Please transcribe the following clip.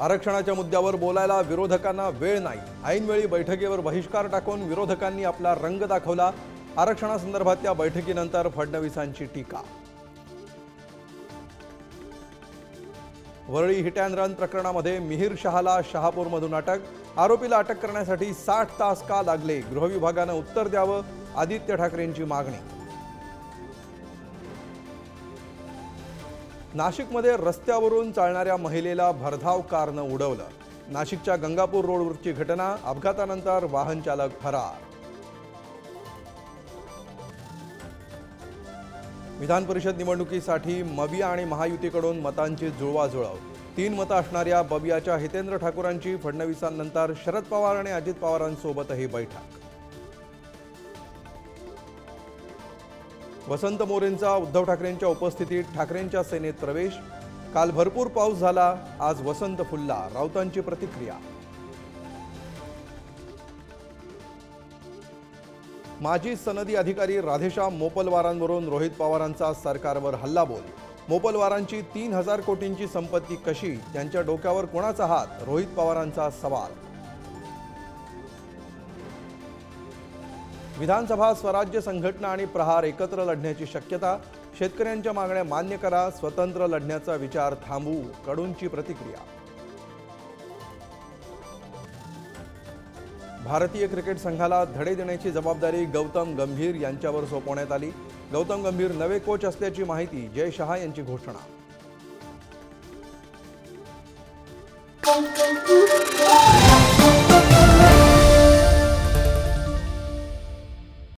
आरक्षणाच्या मुद्द्यावर बोलायला विरोधकांना वेळ नाही। ऐनवेळी बैठकीवर बहिष्कार टाकून विरोधकांनी आपला रंग दाखवला। आरक्षणासंदर्भातल्या बैठकीनंतर फडणवीसांची टीका। वरळी हिट अँड रन प्रकरणामध्ये मिहिर शहाला शहापूरमधून अटक। आरोपीला अटक करण्यासाठी 60 तास का लागले? गृहविभागाने उत्तर द्यावं, आदित्य ठाकरेंची मागणी। नाशिकमध्ये रस्त्यावरून चालणाऱ्या महिलेला भरधाव कारनं उडवलं। नाशिकच्या गंगापूर रोडवरची घटना। अपघातानंतर वाहन चालक फरार। विधान परिषद निवडणुकीसाठी मविया आणि महायुतीकडून मतांची जुळवाजुळव। 3 मतं असणाऱ्या बबियाच्या हितेंद्र ठाकूरांची फडणवीसांनंतर शरद पवार आणि अजित पवारांसोबतही बैठक। वसंत मोरेंचा उद्धव ठाकरेंच्या उपस्थितीत ठाकरेंच्या सेनेत प्रवेश। काल भरपूर पाऊस झाला, आज वसंत फुलला, राऊतांची प्रतिक्रिया। माजी सनदी अधिकारी राधेश्याम मोपलवारांवरून रोहित पवारांचा सरकारवर हल्लाबोल। मोपलवारांची 3000 कोटींची संपत्ती कशी? त्यांच्या डोक्यावर कोणाचा हात? रोहित पवारांचा सवाल। विधानसभा स्वराज्य संघटना आणि प्रहार एकत्र लढण्याची शक्यता। शेतकऱ्यांच्या मागण्या मान्य करा, स्वतंत्र लढण्याचा विचार थांबवू, कडूंची प्रतिक्रिया। भारतीय क्रिकेट संघाला धडे देण्याची जबाबदारी गौतम गंभीर यांच्यावर सोपवण्यात आली। गौतम गंभीर नवे कोच असल्याची माहिती। जय शहा यांची घोषणा।